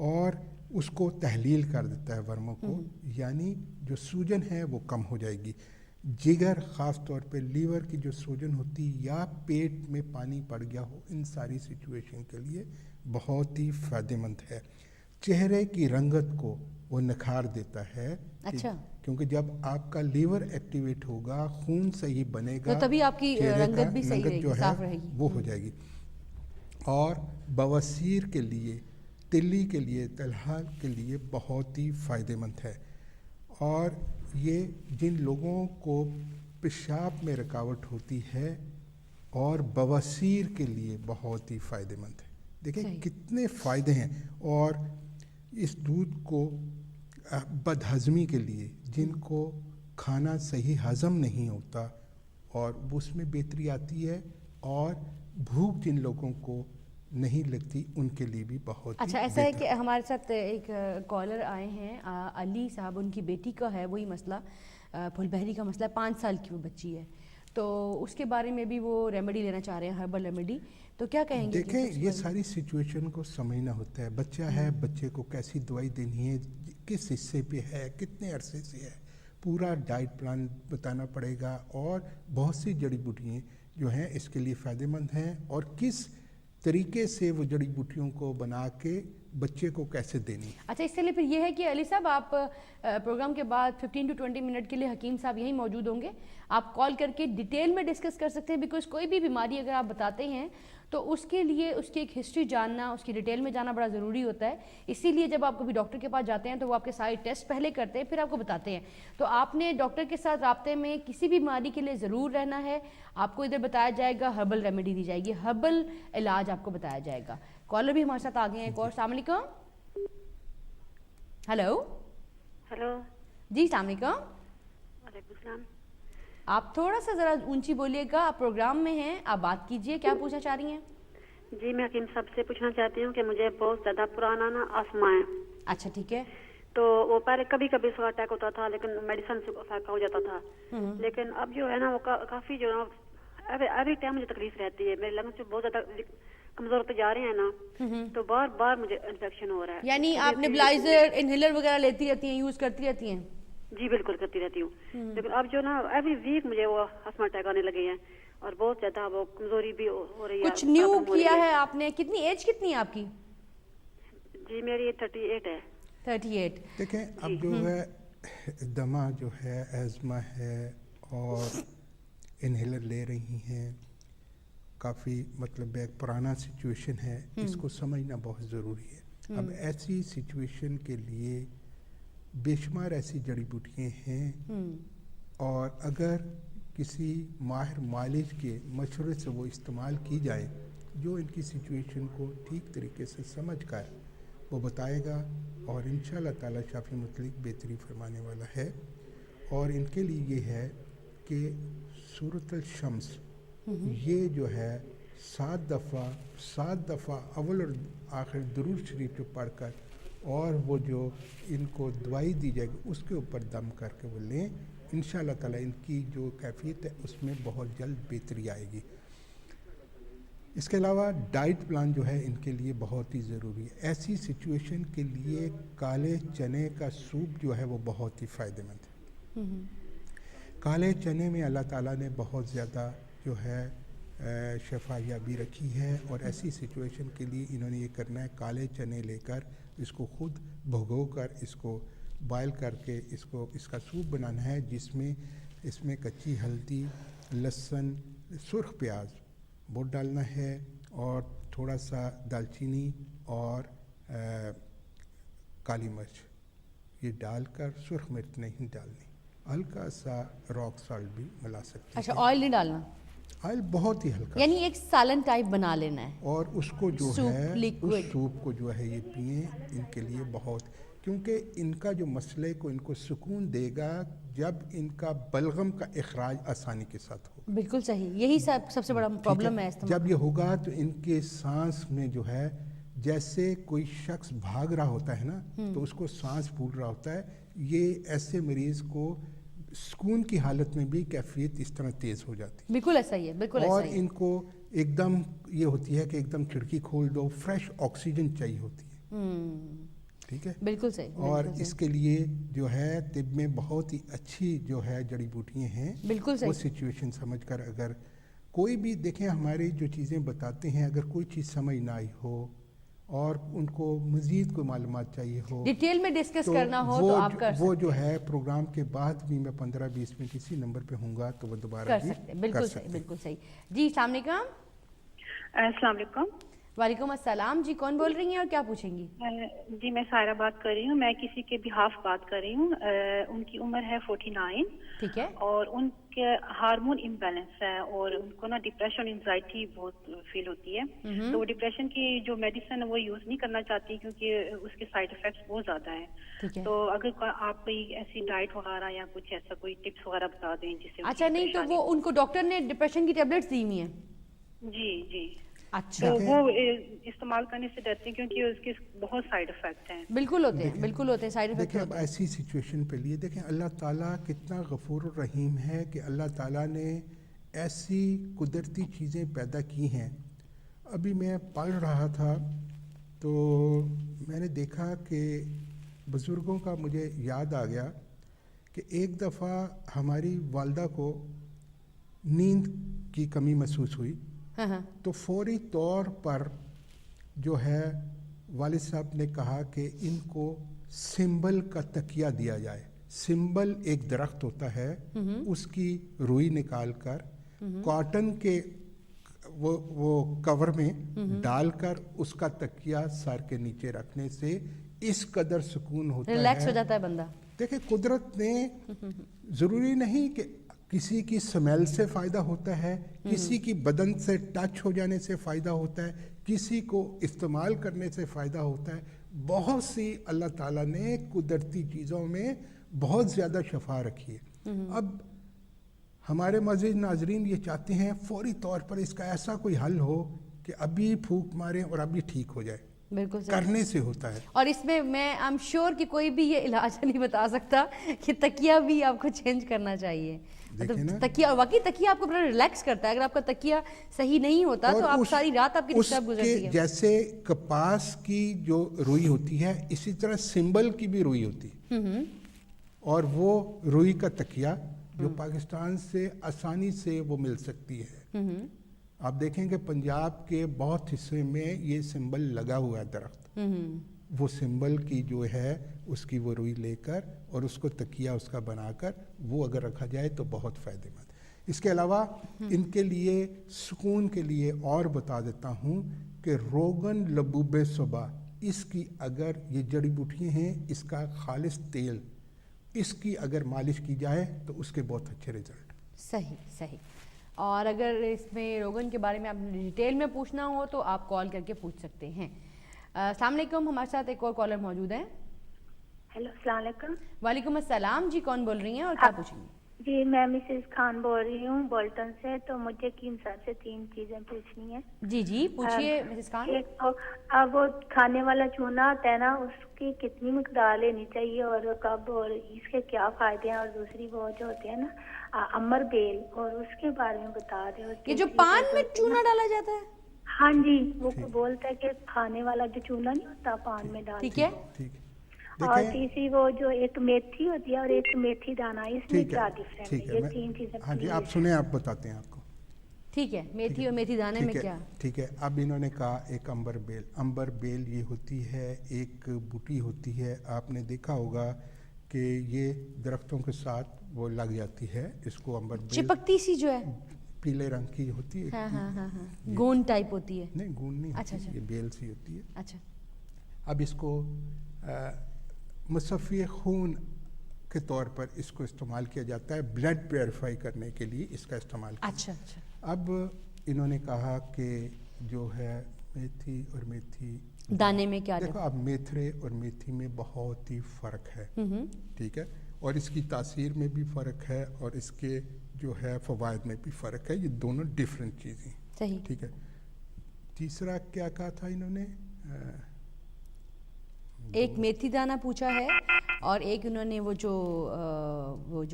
और उसको तहलील कर देता है वर्मों को, यानी जो सूजन है वो कम हो जाएगी। जिगर, ख़ास तौर पे लीवर की जो सूजन होती या पेट में पानी पड़ गया हो, इन सारी सिचुएशन के लिए बहुत ही फ़ायदेमंद है। चेहरे की रंगत को वो निखार देता है। अच्छा। क्योंकि जब आपका लीवर एक्टिवेट होगा, खून सही बनेगा, तो तभी आपकी रंगत भी सही रहेगी, साफ रहेगी, वो हो जाएगी। और बवासीर के लिए, तिल्ली के लिए, तलहाल के लिए बहुत ही फ़ायदेमंद है। और ये जिन लोगों को पेशाब में रुकावट होती है और बवासीर के लिए बहुत ही फ़ायदेमंद है। देखें कितने फ़ायदे हैं। और इस दूध को बदहज़मी के लिए, जिनको खाना सही हज़म नहीं होता और उसमें बेहतरी आती है, और भूख जिन लोगों को नहीं लगती उनके लिए भी बहुत अच्छा। ऐसा है कि हमारे साथ एक कॉलर आए हैं, अली साहब, उनकी बेटी का है वही मसला, फुलबहरी का मसला है, 5 साल की वो बच्ची है। تو اس کے بارے میں بھی وہ ریمیڈی لینا چاہ رہے ہیں, ہربل ریمیڈی, تو کیا کہیں گے؟ دیکھیں یہ ساری سچویشن کو سمجھنا ہوتا ہے. بچہ ہے, بچے کو کیسی دوائی دینی ہے, کس حصے پہ ہے, کتنے عرصے سے ہے, پورا ڈائٹ پلان بتانا پڑے گا. اور بہت سی جڑی بوٹیاں جو ہیں اس کے لیے فائدہ مند ہیں, اور کس طریقے سے وہ جڑی بوٹیوں کو بنا کے بچے کو کیسے دینی. اچھا, اس کے لیے پھر یہ ہے کہ علی صاحب آپ پروگرام کے بعد 15 to 20 منٹ کے لیے حکیم صاحب یہیں موجود ہوں گے, آپ کال کر کے ڈیٹیل میں ڈسکس کر سکتے ہیں, بیکاز کوئی بھی بیماری اگر آپ بتاتے ہیں تو اس کے لیے اس کی ایک ہسٹری جاننا, اس کی ڈیٹیل میں جانا بڑا ضروری ہوتا ہے. اسی لیے جب آپ کبھی ڈاکٹر کے پاس جاتے ہیں تو وہ آپ کے سارے ٹیسٹ پہلے کرتے ہیں, پھر آپ کو بتاتے ہیں. تو آپ نے ڈاکٹر کے ساتھ رابطے میں کسی بھی بیماری کے لیے ضرور رہنا ہے. آپ کو ادھر بتایا جائے گا, ہربل ریمیڈی دی جائے گی, ہربل علاج آپ کو بتایا جائے گا. کالر بھی ہمارے ساتھ آ گئے ہیں. ایک اور, السلام علیکم. ہیلو جی, السلام علیکم. وعلیکم السلام. آپ تھوڑا سا ذرا اونچی بولیے گا, آپ پروگرام میں ہیں, آپ بات کیجئے. کیا پوچھنا چاہ رہی ہیں؟ جی میں حکیم صاحب سے پوچھنا چاہتی ہوں کہ مجھے بہت زیادہ پرانا نا آسما ہے. اچھا ٹھیک ہے. تو وہ پہلے کبھی کبھی اس کا اٹیک ہوتا تھا, لیکن میڈیسن سے افیکٹ ہو جاتا تھا. لیکن اب جو ہے نا وہ کافی جو ہے ایوری ٹائم مجھے تکلیف رہتی ہے. میرے لنگس بہت زیادہ کمزور ہوتے جا رہے ہیں نا, تو بار بار مجھے انفیکشن ہو رہا ہے. یعنی آپ نیبلائزر, انہیلر وغیرہ لیتی رہتی ہیں, یوز کرتی رہتی ہیں؟ جی بالکل کرتی رہتی ہوں. لیکن اب جو نا ایوری ویک مجھے وہ آسما اٹیک آنے لگے ہیں, اور بہت زیادہ وہ کمزوری بھی ہو رہی ہے. کچھ نیو کیا ہے آپ نے؟ کتنی ایج کتنی ہے آپ کی؟ جی میری 38 ہے. 38. دیکھیں اب جو ہے دمہ جو ہے, ایزما ہے, اور انہیلر لے رہی ہیں, کافی مطلب ایک پرانا سچویشن ہے, اس کو سمجھنا بہت ضروری ہے. اب ایسی سچویشن کے لیے بے شمار ایسی جڑی بوٹیاں ہیں, اور اگر کسی ماہر معالج کے مشورے سے وہ استعمال کی جائیں, جو ان کی سچویشن کو ٹھیک طریقے سے سمجھ کر وہ بتائے گا, اور انشاءاللہ تعالی شافی مطلق بہتری فرمانے والا ہے. اور ان کے لیے یہ ہے کہ سورۃ الشمس یہ جو ہے 7 دفعہ اول اور آخر درود شریف جو پڑھ کر, اور وہ جو ان کو دوائی دی جائے گی اس کے اوپر دم کر کے وہ لیں, انشاءاللہ تعالی ان کی جو کیفیت ہے اس میں بہت جلد بہتری آئے گی. اس کے علاوہ ڈائٹ پلان جو ہے ان کے لیے بہت ہی ضروری ہے. ایسی سچویشن کے لیے کالے چنے کا سوپ جو ہے وہ بہت ہی فائدہ مند ہے. کالے چنے میں اللہ تعالیٰ نے بہت زیادہ جو ہے شفا یابی رکھی ہے, اور ایسی سچویشن کے لیے انہوں نے یہ کرنا ہے, کالے چنے لے کر اس کو خود بھگو کر اس کو بائل کر کے اس کا سوپ بنانا ہے, جس میں اس میں کچی ہلدی, لہسن, سرخ پیاز وہ ڈالنا ہے, اور تھوڑا سا دال چینی اور کالی مرچ یہ ڈال کر, سرخ مرچ نہیں ڈالنی, ہلکا سا راک سالٹ بھی ملا سکتے ہیں. اچھا, آئل نہیں ڈالنا؟ آئل بہت ہی ہلکا, یعنی ایک سالن ٹائپ بنا لینا ہے, اور اس کو جو ہے liquid. اس سوپ کو جو ہے یہ پئیں, ان کے لیے بہت, کیونکہ ان کا جو مسئلے کو ان کو سکون دے گا جب ان کا بلغم کا اخراج آسانی کے ساتھ ہو. بالکل صحیح, یہی سب سے بڑا پرابلم ہے. جب یہ ہوگا تو ان کے سانس میں جو ہے جیسے کوئی شخص بھاگ رہا ہوتا ہے نا, تو اس کو سانس پھول رہا ہوتا ہے, یہ ایسے مریض کو سکون کی حالت میں بھی کیفیت اس طرح تیز ہو جاتی ہے. بالکل ایسا ہی ہے, بالکل ایسا اور ہی ہے. ان کو ایک دم یہ ہوتی ہے کہ ایک دم کھڑکی کھول دو, فریش آکسیجن چاہیے ہوتی ہے. ٹھیک ہے, بالکل صحیح. اور اس کے لیے جو ہے طب میں بہت ہی اچھی جو ہے جڑی بوٹیاں ہیں, بالکل صحیح. وہ سچویشن سمجھ کر اگر کوئی بھی دیکھیں ہماری جو چیزیں بتاتے ہیں, اگر کوئی چیز سمجھ نہ آئی ہو اور ان کو مزید کوئی معلومات چاہیے ہو, ڈیٹیل میں ڈسکس کرنا ہو تو آپ کر سکتے وہ جو ہے پروگرام کے بعد بھی میں 15-20 منٹ اسی نمبر پہ ہوں گا تو وہ دوبارہ کر سکتے ہیں. بالکل صحیح, بالکل صحیح. جی السلام علیکم. السلام علیکم. وعلیکم السلام. جی کون بول رہی ہیں اور کیا پوچھیں گی؟ جی میں سائرہ بات کر رہی ہوں, میں کسی کے بہاف بات کر رہی ہوں. ان کی عمر ہے 49. ٹھیک ہے. اور ان کے ہارمون امبیلنس ہے, اور ان کو نا ڈپریشن انزائٹی بہت فیل ہوتی ہے. تو وہ ڈپریشن کی جو میڈیسن ہے وہ یوز نہیں کرنا چاہتی کیونکہ اس کے سائڈ افیکٹس بہت زیادہ ہیں. تو اگر آپ کوئی ایسی ڈائٹ وغیرہ یا کچھ ایسا کوئی ٹپس وغیرہ بتا دیں جس سے. اچھا نہیں, تو وہ ان کو ڈاکٹر نے ڈپریشن کی ٹیبلٹس دی ہوئی ہیں؟ جی جی. اچھا, تو وہ استعمال کرنے سے ڈرتے ہیں کیونکہ اس کے بہت سائیڈ افیکٹ ہیں. بالکل ہوتے ہیں, بالکل ہوتے ہیں سائیڈ افیکٹ. دیکھیں اب ایسی سچویشن پہ لیے دیکھیں اللہ تعالیٰ کتنا غفور الرحیم ہے کہ اللہ تعالیٰ نے ایسی قدرتی چیزیں پیدا کی ہیں. ابھی میں پڑھ رہا تھا تو میں نے دیکھا کہ بزرگوں کا مجھے یاد آ گیا کہ ایک دفعہ ہماری والدہ کو نیند کی کمی محسوس ہوئی تو فوری طور پر جو ہے والد صاحب نے کہا کہ ان کو سمبل کا تکیہ دیا جائے. سمبل ایک درخت ہوتا ہے, اس کی روئی نکال کر کاٹن کے وہ کور میں ڈال کر اس کا تکیہ سر کے نیچے رکھنے سے اس قدر سکون ہوتا ہے, ریلیکس ہو جاتا ہے بندہ. دیکھیں قدرت نے ضروری نہیں کہ کسی کی سمیل سے فائدہ ہوتا ہے, کسی کی بدن سے ٹچ ہو جانے سے فائدہ ہوتا ہے, کسی کو استعمال کرنے سے فائدہ ہوتا ہے. بہت سی اللہ تعالیٰ نے قدرتی چیزوں میں بہت زیادہ شفا رکھی ہے. اب ہمارے معزز ناظرین یہ چاہتے ہیں فوری طور پر اس کا ایسا کوئی حل ہو کہ ابھی پھونک ماریں اور ابھی ٹھیک ہو جائے. بالکل کرنے سے ہوتا ہے. اور اس میں میں ایم شیور کہ کوئی بھی یہ علاج نہیں بتا سکتا کہ تکیہ بھی آپ کو چینج کرنا چاہیے. تکیہ واقعی تکیہ آپ کو بڑا ریلیکس کرتا ہے. اگر آپ کا تکیہ صحیح نہیں ہوتا تو آپ ساری رات آپ کی ڈسٹرب گزرتی ہے. جیسے کپاس کی جو روئی ہوتی ہے اسی طرح سمبل کی بھی روئی ہوتی ہے, اور وہ روئی کا تکیہ جو پاکستان سے آسانی سے وہ مل سکتی ہے. آپ دیکھیں کہ پنجاب کے بہت حصے میں یہ سمبل لگا ہوا ہے درخت. وہ سمبل کی جو ہے اس کی وہ روئی لے کر اور اس کو تکیہ اس کا بنا کر وہ اگر رکھا جائے تو بہت فائدہ مند. اس کے علاوہ ان کے لیے سکون کے لیے اور بتا دیتا ہوں کہ روغن لبوب صبح, اس کی اگر یہ جڑی بوٹیاں ہیں, اس کا خالص تیل, اس کی اگر مالش کی جائے تو اس کے بہت اچھے رزلٹ. صحیح. اور اگر اس میں روغن کے بارے میں آپ ڈیٹیل میں پوچھنا ہو تو آپ کال کر کے پوچھ سکتے ہیں. السلام علیکم, ہمارے ساتھ ایک اور کالر موجود ہیں. ہیلو السلام علیکم. وعلیکم السلام جی, کون بول رہی ہیں اور کیا پوچھیں گی؟ جی میں مسز خان بول رہی ہوں بولٹن سے. تو مجھے کیم صاحب سے 3 چیزیں پوچھنی ہیں. جی پوچھیے مسز خان. ایک تو اب وہ کھانے والا چونا ہوتا ہے نا, اس کی کتنی مقدار لینی چاہیے اور کب, اور اس کے کیا فائدے ہیں, اور دوسری وہ جو ہوتے ہیں نا امر بیل, اور اس کے بارے میں بتا دیں. یہ جو پان میں چونا ڈالا جاتا ہے, ہاں جی, وہ بولتا ہے کہ کھانے والا جو چونا نہیں ہوتا پان میں ڈال. ٹھیک ہے. اور تیسری وہ جو ایک میتھی ہوتی ہے اور ایک میتھی دانا, اس میں کیا ڈفرنس ہے؟ یہ 3 چیزیں. ہاں جی آپ سنیں, آپ بتاتے ہیں آپ کو. ٹھیک ہے, میتھی اور میتھی دانے میں کیا؟ ٹھیک ہے. اب انہوں نے کہا ایک امبر بیل. امبر بیل یہ ہوتی ہے ایک بوٹی ہوتی ہے, آپ نے دیکھا ہوگا کہ یہ درختوں کے ساتھ وہ لگ جاتی ہے. اس کو امبر بیل چپکتی سی جو ہے پیلے رنگ کی ہوتی ہے. ہاں, گون ٹائپ ہوتی ہے. نہیں گون نہیں ہوتی, یہ بیل سی ہوتی ہے. اچھا. اب اس کو مصفی خون کے طور پر اس کو استعمال کیا جاتا ہے, بلڈ پیوریفائی کرنے کے لیے اس کا استعمال کیا. اچھا. اب انہوں نے کہا کہ جو ہے میتھی اور میتھی دانے میں کیا, دیکھو اب میتھرے اور میتھی میں بہت ہی فرق ہے. ٹھیک ہے, اور اس کی تاثیر میں بھی فرق ہے اور اس کے جو ہے فوائد میں بھی فرق ہے. یہ دونوں ڈفرینٹ چیزیں. صحیح. ٹھیک ہے. تیسرا کیا کہا تھا انہوں نے؟ ایک میتھی دانہ پوچھا ہے اور ایک انہوں نے وہ جو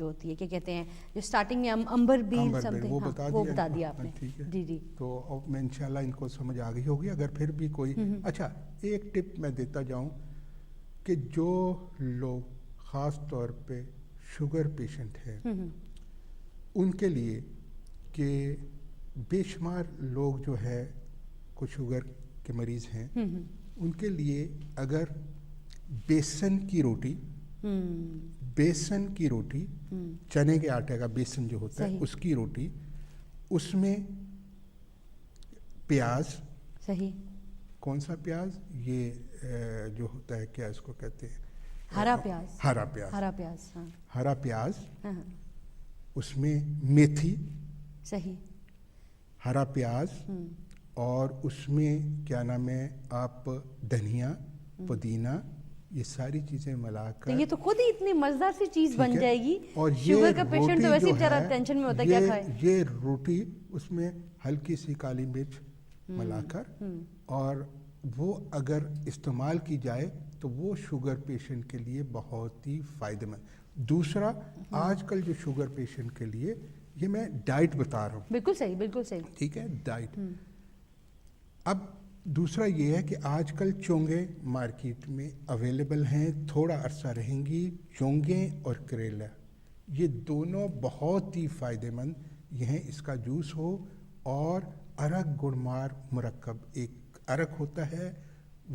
ہوتی ہے کیا کہتے ہیں جو سٹارٹنگ میں امبر بیل سم تھنگ, وہ بتا دیا آپ نے. جی. تو میں انشاءاللہ ان کو سمجھ آ گئی ہوگی. اگر پھر بھی کوئی اچھا ایک ٹپ میں دیتا جاؤں کہ جو لوگ خاص طور پہ شوگر پیشنٹ ہیں ان کے لیے, کہ بے شمار لوگ جو ہے کچھ شوگر کے مریض ہیں, ان کے لیے اگر بیسن کی روٹی چنے کے آٹے کا بیسن جو ہوتا ہے اس کی روٹی, اس میں پیاز, صحیح, کون سا پیاز, یہ جو ہوتا ہے کیا اس کو کہتے ہیں, ہرا پیاز, اس میں میتھی, صحیح, ہرا پیاز, اور اس میں کیا نام ہے آپ دھنیا, پودینہ, یہ ساری چیزیں ملا کر, یہ تو خود ہی اتنی مزیدار سی چیز بن جائے گی. اور شوگر کا پیشنٹ تو ویسے ہی بیچارہ ٹینشن میں ہوتا ہے کیا کھائے. یہ روٹی اس میں ہلکی سی کالی مرچ ملا کر, اور وہ اگر استعمال کی جائے تو وہ شوگر پیشنٹ کے لیے بہت ہی فائدہ مند. دوسرا, آج کل جو شوگر پیشنٹ کے لیے ये मैं डाइट बता रहा हूँ, बिल्कुल सही, बिल्कुल सही। ठीक है, डाइट। अब दूसरा ये है कि आजकल चोंगे मार्केट में अवेलेबल हैं, थोड़ा अरसा रहेंगी। चोंगे और करेला ये दोनों बहुत ही फ़ायदेमंद ये हैं। इसका जूस हो और अरक गुड़मार मुरक्कब, एक अरक होता है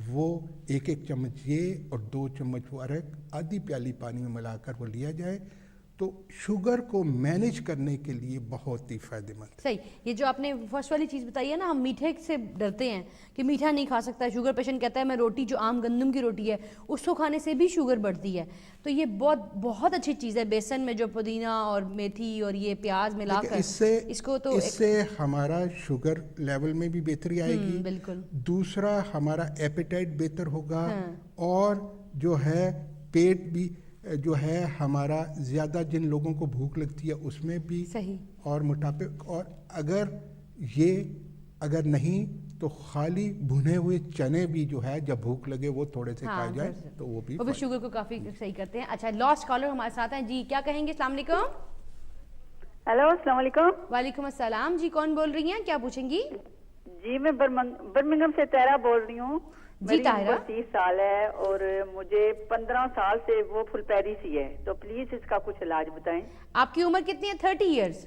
वो एक एक चम्मच ये और 2 चम्मच वो अरक आधी प्याली पानी में मिलाकर वो लिया जाए तो शुगर को मैनेज करने के लिए बहुत ही फ़ायदेमंद। सही। ये जो आपने फर्स्ट वाली चीज़ बताई है ना, हम मीठे से डरते हैं कि मीठा नहीं खा सकता, शुगर पेशेंट कहता है मैं रोटी जो आम गंदम की रोटी है उसको खाने से भी शुगर बढ़ती है। तो ये बहुत अच्छी चीज़ है, बेसन में जो पुदीना और मेथी और ये प्याज मिलाकर इससे हमारा शुगर लेवल में भी बेहतरी आएगी। बिल्कुल। दूसरा हमारा एपेटाइट बेहतर होगा और जो है पेट भी जो है हमारा, ज़्यादा जिन लोगों को भूख लगती है उसमें भी सही, और मोटापे, और अगर नहीं तो खाली भुने हुए चने भी जो है जब भूख लगे वो थोड़े से खाए जाए तो वो भी शुगर को काफ़ी सही करते हैं। अच्छा, लॉस्ट कॉलर हमारे साथ हैं जी, क्या कहेंगे? अस्सलाम वालेकुम। हेलो, अस्सलाम वालेकुम। वालेकुम अस्सलाम जी, कौन बोल रही हैं, क्या पूछेंगी? जी मैं बर्मिंघम से ताहिरा बोल रही हूँ। जी ताहिरा। 30 साल है और मुझे 15 साल से वो फुलपैरी सी है, तो प्लीज इसका कुछ इलाज बताएं। आपकी उम्र कितनी है? 30 इयर्स।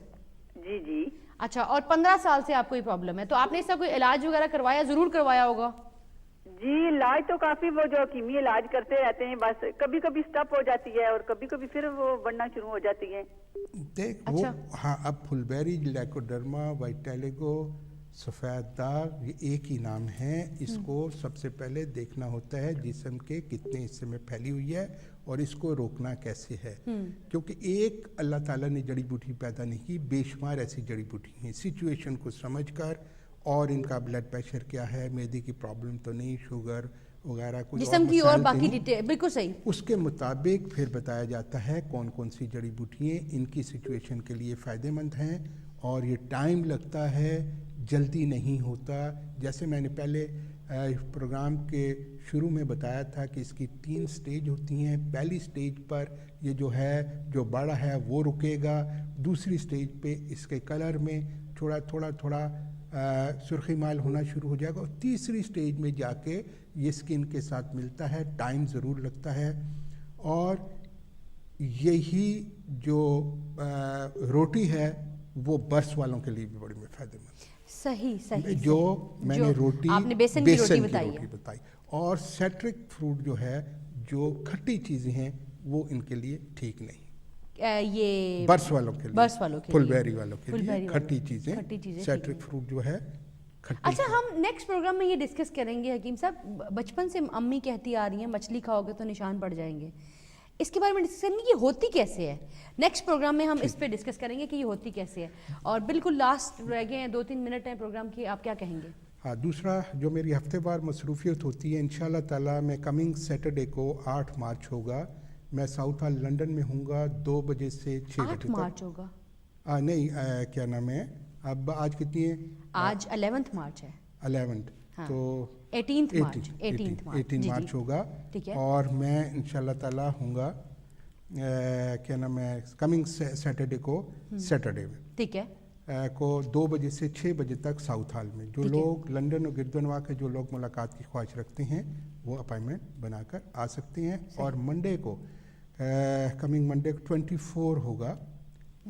जी जी। अच्छा, और 15 साल से आपको ये प्रॉब्लम है, तो आपने इसका कोई इलाज वगैरह करवाया? जरूर करवाया होगा। जी इलाज तो काफी, वो जो कीमी इलाज करते रहते हैं, बस कभी कभी स्टॉप हो जाती है और कभी कभी फिर वो बढ़ना शुरू हो जाती है। देख अच्छा। वो हाँ, अब फुलबेरी, लाइकोडर्मा, वाइटेलिगो, सफ़ेद दाग, ये एक ही नाम है। इसको सबसे पहले देखना होता है जिस्म के कितने हिस्से में फैली हुई है और इसको रोकना कैसे है, क्योंकि एक अल्लाह ताला ने जड़ी बूटी पैदा नहीं की, बेशुमार ऐसी जड़ी बूटी हैं। सिचुएशन को समझकर और इनका ब्लड प्रेशर क्या है, मैदे की प्रॉब्लम तो नहीं, शुगर वगैरह कुछ जिस्म की और बाकी डिटेल, बिल्कुल सही, उसके मुताबिक फिर बताया जाता है कौन कौन सी जड़ी बूटियाँ इनकी सिचुएशन के लिए फ़ायदेमंद हैं। और ये टाइम लगता है, जल्दी नहीं होता। जैसे मैंने पहले प्रोग्राम के शुरू में बताया था कि इसकी 3 स्टेज होती हैं। पहली स्टेज पर ये जो है, जो बड़ा है वो रुकेगा, दूसरी स्टेज पे इसके कलर में थोड़ा सुर्खी माल होना शुरू हो जाएगा और तीसरी स्टेज में जाके ये स्किन के साथ मिलता है। टाइम ज़रूर लगता है। और यही जो रोटी है वो बर्स वालों के लिए भी बड़ी फ़ायदेमंद। सही सही। जो मैंने रोटी, आपने बेसन की रोटी बताई। और सेट्रिक फ्रूट जो है, जो खट्टी चीज़ें हैं वो इनके लिए ठीक नहीं। ये बर्स वालों के लिए, फुलबेरी वालों के लिए खट्टी चीज़ें, सेट्रिक फ्रूट जो है खट्टी। अच्छा, हम नेक्स्ट प्रोग्राम में ये डिस्कस करेंगे हकीम साहब, बचपन से अम्मी कहती आ रही हैं मछली खाओगे तो निशान पड़ जाएंगे, इसके बारे में डिस्कस करेंगे कि ये होती कैसे है। नेक्स्ट प्रोग्राम में हम इस पे डिस्कस करेंगे कि ये होती कैसे है। और बिल्कुल लास्ट रह गए हैं, 2-3 मिनट हैं प्रोग्राम की, आप क्या कहेंगे? हाँ, दूसरा जो मेरी हफ्तेवार मसरूफियत होती है, इंशाल्लाह ताला मैं कमिंग सैटरडे को 8 मार्च होगा, मैं साउथ हॉल लंदन में हूँगा 2 बजे से 6 बजे तक। 8 मार्च होगा? नहीं, क्या नाम है, अब आज कितनी है? आज 11th मार्च है। 11th, हाँ। तो 18 मार्च होगा। ठीक है। और मैं इंशाल्लाह ताला हूँगा क्या नाम है, कमिंग सैटरडे को, सैटरडे में, ठीक है, को 2 बजे से 6 बजे तक साउथ हॉल में। जो लोग लंदन और गिरदनवा के जो लोग मुलाकात की ख्वाहिश रखते हैं वो अपॉइंटमेंट बनाकर आ सकते हैं। और मंडे को, कमिंग मंडे को 24 होगा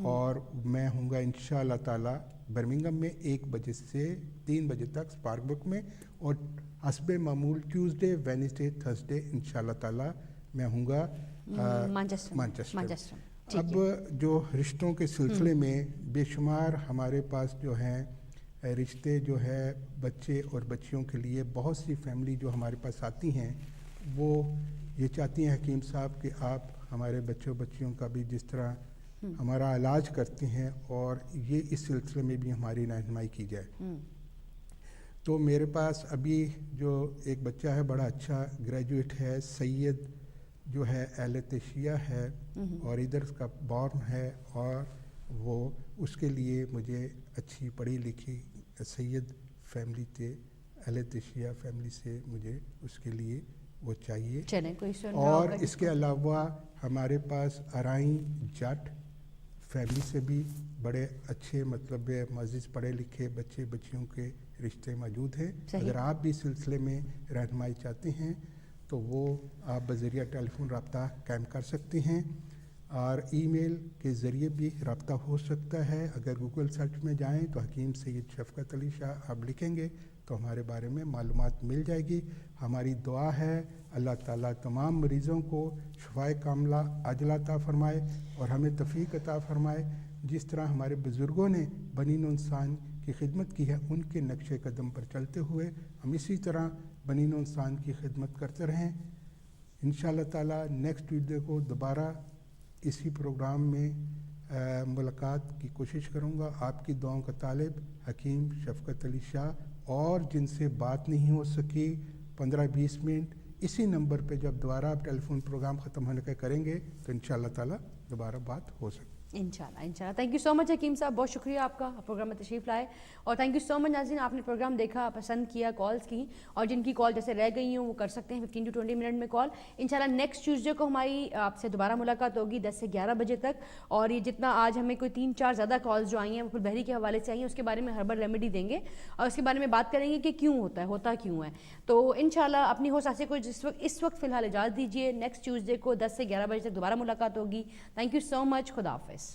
और मैं हूँगा इंशाल्लाह ताला बर्मिंघम में 1 बजे से 3 बजे तक स्पार्कबुक में। और हस्बे मामूल ट्यूसडे, वेडनेसडे, थर्सडे इंशाल्लाह ताला मैं हूँगा मैनचेस्टर। अब जो रिश्तों के सिलसिले में बेशुमार हमारे पास जो हैं रिश्ते जो है, बच्चे और बच्चियों के लिए बहुत सी फैमिली जो हमारे पास आती हैं वो ये चाहती हैं हकीम साहब कि आप हमारे बच्चों बच्चियों का भी जिस तरह हमारा इलाज करते हैं और ये इस सिलसिले में भी हमारी रहनुमाई की जाए। तो मेरे पास अभी जो एक बच्चा है, बड़ा अच्छा ग्रेजुएट है, सैयद जो है अहले तशिया है और इधर उसका बॉर्न है, और वो उसके लिए मुझे अच्छी पढ़ी लिखी सैयद फैमिली से, अहले तशिया फैमिली से मुझे उसके लिए वो चाहिए। चलें, कोई सुन और इसके अलावा हमारे पास अराई जट फैमिली से भी बड़े अच्छे मतलब मज़ीज़ पढ़े लिखे बच्चे बच्चियों के रिश्ते मौजूद हैं। अगर आप भी इस सिलसिले में रहनुमाई चाहते हैं तो वो आप बज़रिया टेलीफोन रब्ता कायम कर सकते हैं और ईमेल के ज़रिए भी रब्ता हो सकता है। अगर गूगल सर्च में जाएं तो हकीम सैयद शफ़क़त अली शाह आप लिखेंगे तो हमारे बारे में मालूमात मिल जाएगी। हमारी दुआ है अल्लाह ताला तमाम मरीज़ों को शफ़ाए कामिला अजला अता फ़रमाए और हमें तौफ़ीक़ अता फ़रमाए। जिस तरह हमारे बुज़ुर्गों ने बनीन इंसान की खिदमत की है उनके नक्शे कदम पर चलते हुए हम इसी तरह बनीन इंसान की खिदमत करते रहें। इंशाअल्लाह ताला नेक्स्ट वीडियो को दोबारा इसी प्रोग्राम में मुलाकात की कोशिश करूँगा। आपकी दुआओं का तालिब हकीम शफ़क़त अली शाह। और जिनसे बात नहीं हो सकी 15-20 मिनट इसी नंबर पे जब दोबारा आप टेलीफोन प्रोग्राम ख़त्म होने का करेंगे तो इंशाअल्लाह ताला दोबारा बात हो सकती है। इंशाल्लाह। थैंक यू सो मच हकीम साहब, बहुत शुक्रिया आपका प्रोग्राम में तशरीफ़ लाए। और थैंक यू सो मच नाज़रीन, आपने प्रोग्राम देखा, पसंद किया, कॉल्स की। और जिनकी कॉल जैसे रह गई हों वो कर सकते हैं 15 to 20 मिनट में कॉल। इंशाल्लाह नेक्स्ट ट्यूसडे को हमारी आपसे दोबारा मुलाकात होगी 10 से 11 बजे तक। और ये जितना आज हमें कोई 3-4 ज़्यादा कॉल्स जो आई हैं वो फुल बहरी के हवाले से आई हैं, उसके बारे में हर्बल रेमेडी देंगे और उसके बारे में बात करेंगे कि क्यों होता क्यों है। तो इंशाल्लाह अपनी होस्ट आसिया को इस वक्त फ़िलहाल इजाज़त दीजिए। नेक्स्ट ट्यूसडे को 10 से 11 बजे तक दोबारा मुलाकात होगी। थैंक यू सो मच, खुदा हाफ़िज़।